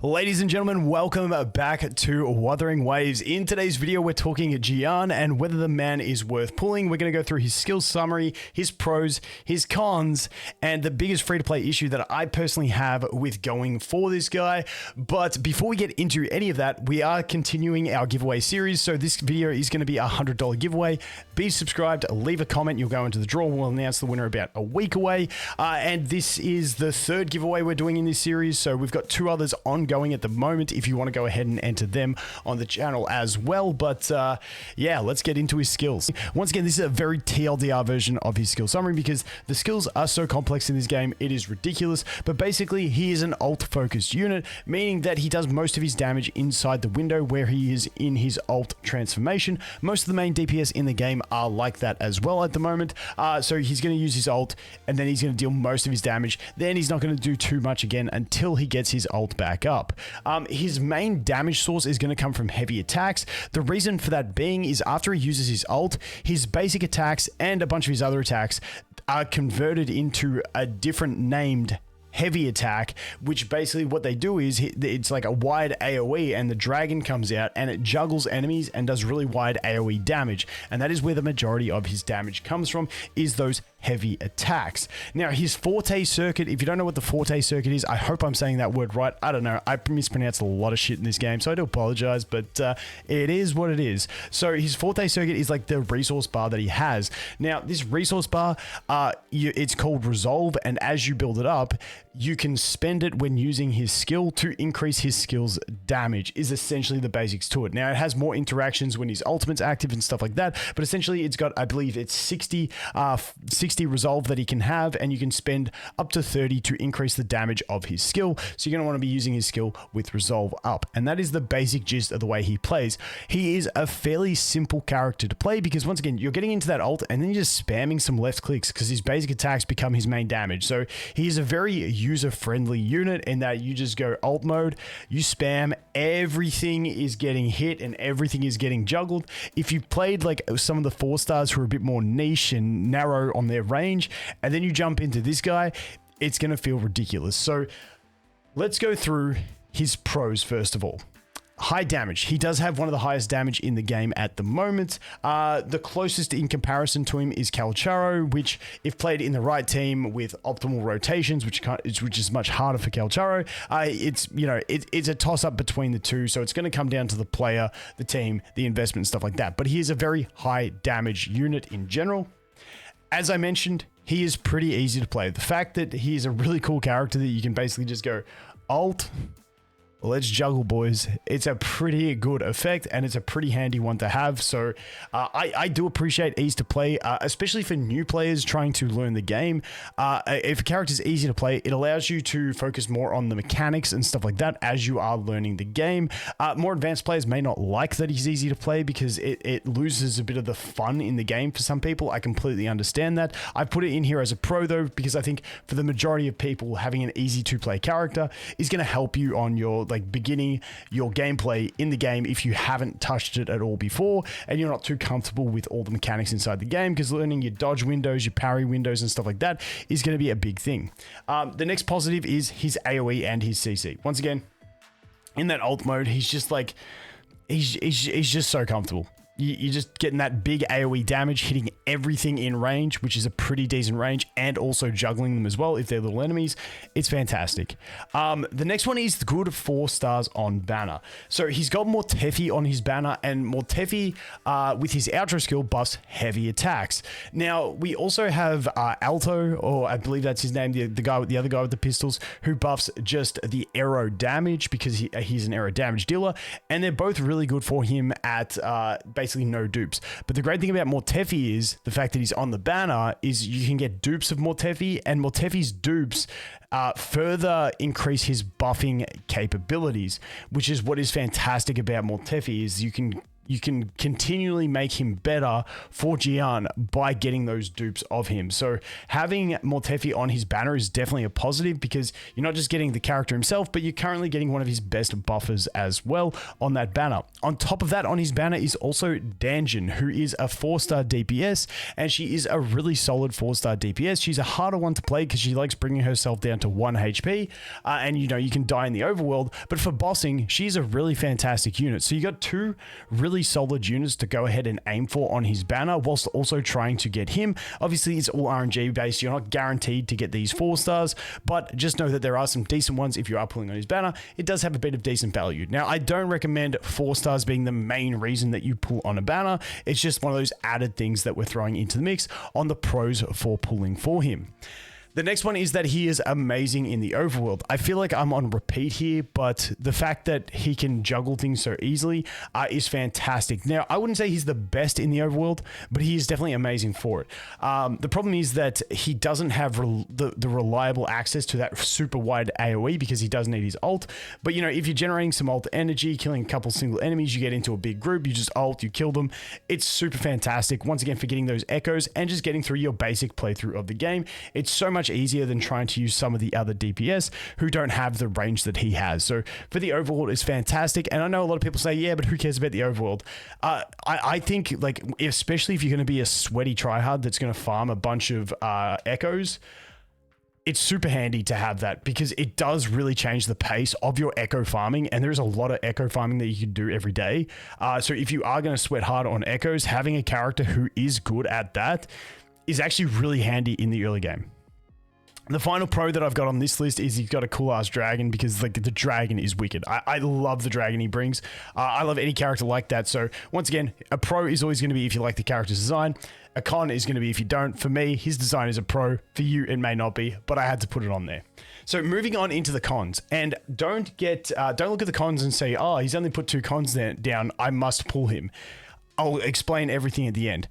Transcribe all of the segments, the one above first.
Ladies and gentlemen, welcome back to Wuthering Waves. In today's video, we're talking Jiyan and whether the man is worth pulling. We're going to go through his skills summary, his pros, his cons, and the biggest free-to-play issue that I personally have with going for this guy. But before we get into any of that, we are continuing our giveaway series. So this video is going to be a $100 giveaway. Be subscribed, leave a comment, you'll go into the draw. We'll announce the winner about a week away. And this is the third giveaway we're doing in this series. So we've got two others ongoing at the moment if you want to go ahead and enter them on the channel as well. But yeah, let's get into his skills. Once again, this is a very TLDR version of his skill summary because the skills are so complex in this game, it is ridiculous. But basically, he is an ult focused unit, meaning that he does most of his damage inside the window where he is in his ult transformation. Most of the main DPS in the game are like that as well at the moment. So he's going to use his ult and then he's going to deal most of his damage. Then he's not going to do too much again until he gets his ult back up. His main damage source is going to come from heavy attacks. The reason for that being is after he uses his ult, his basic attacks and a bunch of his other attacks are converted into a different named heavy attack, which basically what they do is it's like a wide AoE and the dragon comes out and it juggles enemies and does really wide AoE damage. And that is where the majority of his damage comes from, is those heavy attacks. Now his forte circuit, if you don't know what the forte circuit is, I hope I'm saying that word right. I don't know. I mispronounced a lot of shit in this game, so I do apologize, but it is what it is. So his forte circuit is like the resource bar that he has. Now this resource bar, it's called resolve, and as you build it up, you can spend it when using his skill to increase his skill's damage, is essentially the basics to it. Now it has more interactions when his ultimate's active and stuff like that, but essentially it's got, I believe it's 60 resolve that he can have, and you can spend up to 30 to increase the damage of his skill. So you're going to want to be using his skill with resolve up, and that is the basic gist of the way he plays. He is a fairly simple character to play because once again, you're getting into that ult and then you're just spamming some left clicks because his basic attacks become his main damage. So he is a very user-friendly unit in that you just go ult mode, you spam, everything is getting hit and everything is getting juggled. If you played like some of the 4-stars who are a bit more niche and narrow on their range, and then you jump into this guy, it's going to feel ridiculous. So let's go through his pros first of all. High damage. He does have one of the highest damage in the game at the moment. The closest in comparison to him is Calcharo, which if played in the right team with optimal rotations, which is much harder for Calcharo, it's a toss-up between the two, so it's going to come down to the player, the team, the investment, stuff like that. But he is a very high damage unit in general. As I mentioned, he is pretty easy to play. The fact that he is a really cool character that you can basically just go ult, let's juggle, boys. It's a pretty good effect and it's a pretty handy one to have. So I do appreciate ease to play, especially for new players trying to learn the game. If a character is easy to play, it allows you to focus more on the mechanics and stuff like that as you are learning the game. More advanced players may not like that he's easy to play because it loses a bit of the fun in the game for some people. I completely understand that. I put it in here as a pro though, because I think for the majority of people, having an easy to play character is going to help you on your beginning your gameplay in the game if you haven't touched it at all before and you're not too comfortable with all the mechanics inside the game, because learning your dodge windows, your parry windows and stuff like that is going to be a big thing. The next positive is his AoE and his CC. Once again, in that ult mode, he's just like, he's just so comfortable. You're just getting that big AoE damage, hitting everything in range, which is a pretty decent range, and also juggling them as well if they're little enemies. It's fantastic. The next one is good 4 stars on banner. So he's got Mortefi on his banner, and Mortefi with his outro skill buffs heavy attacks. Now we also have Alto, or I believe that's his name, the other guy with the pistols, who buffs just the arrow damage because he's an arrow damage dealer, and they're both really good for him at basically no dupes. But the great thing about Mortefi is the fact that he's on the banner is you can get dupes of Mortefi, and Mortefi's dupes further increase his buffing capabilities, which is what is fantastic about Mortefi, is you can you can continually make him better for Jiyan by getting those dupes of him. So having Mortefi on his banner is definitely a positive, because you're not just getting the character himself, but you're currently getting one of his best buffers as well on that banner. On top of that, on his banner is also Danjin, who is a 4-star DPS, and she is a really solid 4-star DPS. She's a harder one to play because she likes bringing herself down to 1 HP, and you can die in the overworld, but for bossing, she's a really fantastic unit. So you got two really solid units to go ahead and aim for on his banner, whilst also trying to get him. Obviously, it's all RNG based. You're not guaranteed to get these 4 stars, but just know that there are some decent ones if you are pulling on his banner. It does have a bit of decent value. Now, I don't recommend 4 stars being the main reason that you pull on a banner. It's just one of those added things that we're throwing into the mix on the pros for pulling for him. The next one is that he is amazing in the overworld. I feel like I'm on repeat here, but the fact that he can juggle things so easily is fantastic. Now, I wouldn't say he's the best in the overworld, but he is definitely amazing for it. The problem is that he doesn't have the reliable access to that super wide AoE, because he does need his ult. But, if you're generating some ult energy, killing a couple single enemies, you get into a big group, you just ult, you kill them. It's super fantastic. Once again, for getting those echoes and just getting through your basic playthrough of the game. It's so much easier than trying to use some of the other DPS who don't have the range that he has. So for the overworld, it's fantastic. And I know a lot of people say, yeah, but who cares about the overworld? I think, like, especially if you're going to be a sweaty tryhard that's going to farm a bunch of echoes, it's super handy to have that, because it does really change the pace of your echo farming, and there's a lot of echo farming that you can do every day. So if you are going to sweat hard on echoes, having a character who is good at that is actually really handy in the early game. The final pro that I've got on this list is he's got a cool ass dragon, because like the dragon is wicked. I love the dragon he brings. I love any character like that. So once again, a pro is always going to be if you like the character's design. A con is going to be if you don't. For me, his design is a pro. For you, it may not be, but I had to put it on there. So moving on into the cons, and don't look at the cons and say, oh, he's only put 2 cons down, I must pull him. I'll explain everything at the end.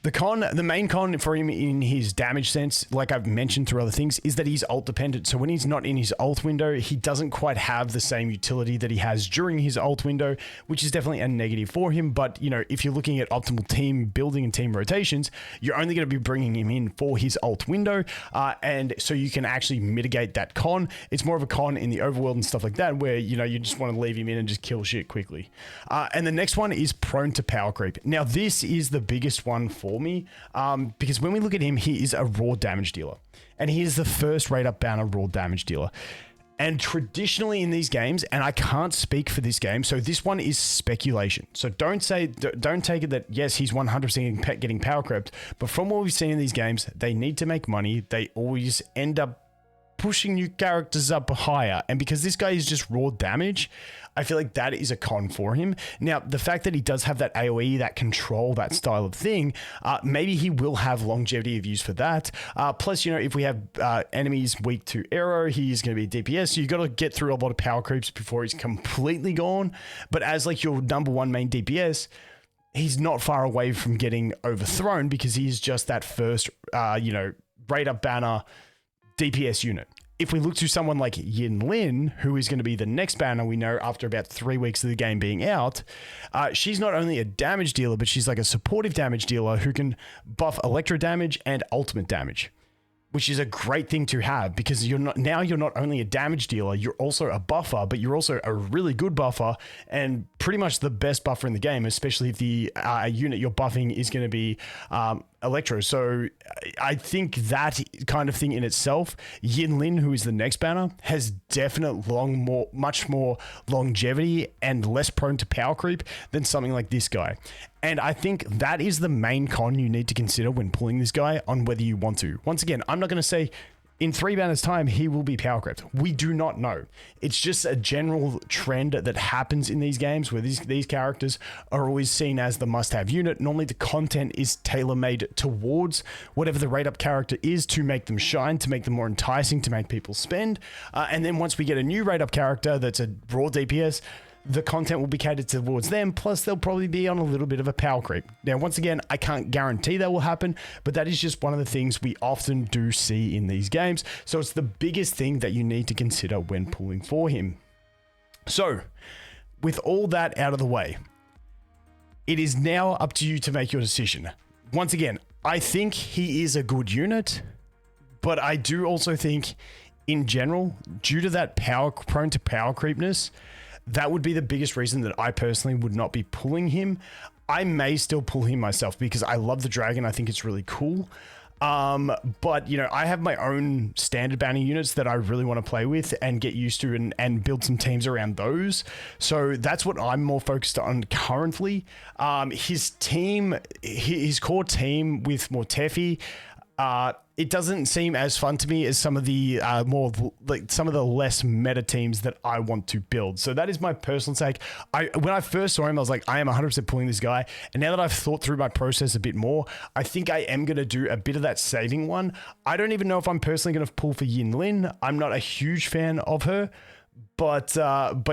The main con for him in his damage sense, like I've mentioned through other things, is that he's ult dependent. So when he's not in his ult window, he doesn't quite have the same utility that he has during his ult window, which is definitely a negative for him. But, if you're looking at optimal team building and team rotations, you're only going to be bringing him in for his ult window. And so you can actually mitigate that con. It's more of a con in the overworld and stuff like that, where, you just want to leave him in and just kill shit quickly. And the next one is prone to power creep. Now, this is the biggest one for me, because when we look at him, he is a raw damage dealer, and he is the first rate up banner raw damage dealer. And traditionally in these games, and I can't speak for this game, so this one is speculation. So don't take it that yes, he's 100% getting power crept, but from what we've seen in these games, they need to make money. They always end up pushing new characters up higher, and because this guy is just raw damage, I feel like that is a con for him. Now, the fact that he does have that AoE, that control, that style of thing, maybe he will have longevity of use for that. Plus, if we have enemies weak to arrow, he's going to be a DPS, so you got to get through a lot of power creeps before he's completely gone. But as like your number 1 main DPS, he's not far away from getting overthrown, because he's just that first, rate up banner DPS unit. If we look to someone like Jiyan, who is going to be the next banner we know after about 3 weeks of the game being out, she's not only a damage dealer, but she's like a supportive damage dealer who can buff electro damage and ultimate damage, which is a great thing to have, because you're not only a damage dealer, you're also a buffer, but you're also a really good buffer and pretty much the best buffer in the game, especially if the unit you're buffing is going to be electro. So I think that kind of thing in itself, Jiyan, who is the next banner, has definite much more longevity and less prone to power creep than something like this guy. And I think that is the main con you need to consider when pulling this guy on whether you want to. Once again, I'm not going to say in 3 banners time he will be power crept. We do not know. It's just a general trend that happens in these games, where these characters are always seen as the must-have unit. Normally the content is tailor-made towards whatever the rate up character is to make them shine, to make them more enticing, to make people spend. And then once we get a new rate up character that's a raw DPS, the content will be catered towards them, plus they'll probably be on a little bit of a power creep. Now, once again, I can't guarantee that will happen, but that is just one of the things we often do see in these games. So it's the biggest thing that you need to consider when pulling for him. So, with all that out of the way, It is now up to you to make your decision. Once again, I think he is a good unit, but I do also think in general, due to that prone to power creepness, that would be the biggest reason that I personally would not be pulling him. I may still pull him myself because I love the dragon. I think it's really cool. But you know, I have my own standard banner units that I really want to play with and get used to and build some teams around those. So that's what I'm more focused on currently. His team, his core team with Mortefi, it doesn't seem as fun to me as some of the more like some of the less meta teams that I want to build. So that is my personal take. When I first saw him, I was like, I am 100% pulling this guy. And now that I've thought through my process a bit more, I think I am going to do a bit of that saving one. I don't even know if I'm personally going to pull for Yin Lin. I'm not a huge fan of her. But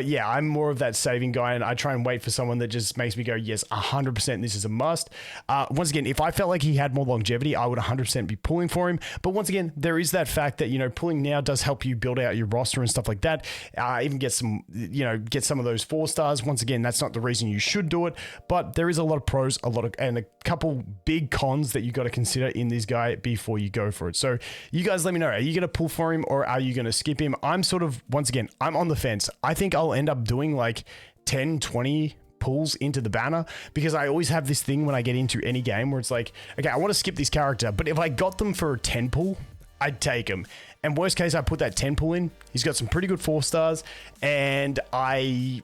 yeah, I'm more of that saving guy, and I try and wait for someone that just makes me go, yes, 100% this is a must. Once again, if I felt like he had more longevity, I would 100% be pulling for him. But once again, there is that fact that, you know, pulling now does help you build out your roster and stuff like that. Even get some, you know, get some of those 4 stars. Once again, that's not the reason you should do it, but there is a lot of pros, and a couple big cons that you got to consider in this guy before you go for it. So you guys let me know, are you going to pull for him or are you going to skip him? I'm sort of, once again, I'm on the fence. I think I'll end up doing like 10, 20 pulls into the banner because I always have this thing when I get into any game where it's like, okay, I want to skip this character, but if I got them for a 10 pull, I'd take him. And worst case, I put that 10 pull in. He's got some pretty good 4 stars and I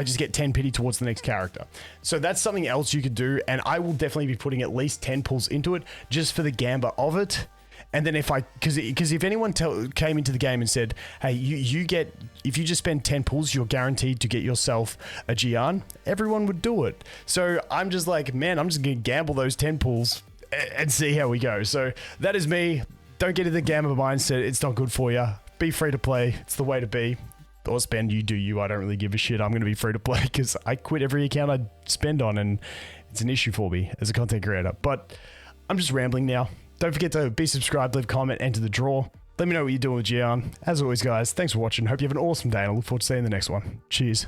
just get 10 pity towards the next character. So that's something else you could do. And I will definitely be putting at least 10 pulls into it just for the gamba of it. And then because if anyone came into the game and said, hey, if you just spend 10 pulls, you're guaranteed to get yourself a Jiyan, everyone would do it. So I'm just like, man, I'm just going to gamble those 10 pulls and see how we go. So that is me. Don't get in the gamble mindset. It's not good for you. Be free to play. It's the way to be. Or spend, you do you. I don't really give a shit. I'm going to be free to play because I quit every account I spend on and it's an issue for me as a content creator. But I'm just rambling now. Don't forget to be subscribed, leave a comment, enter the draw. Let me know what you're doing with Jiyan. As always, guys, thanks for watching. Hope you have an awesome day, and I look forward to seeing you in the next one. Cheers.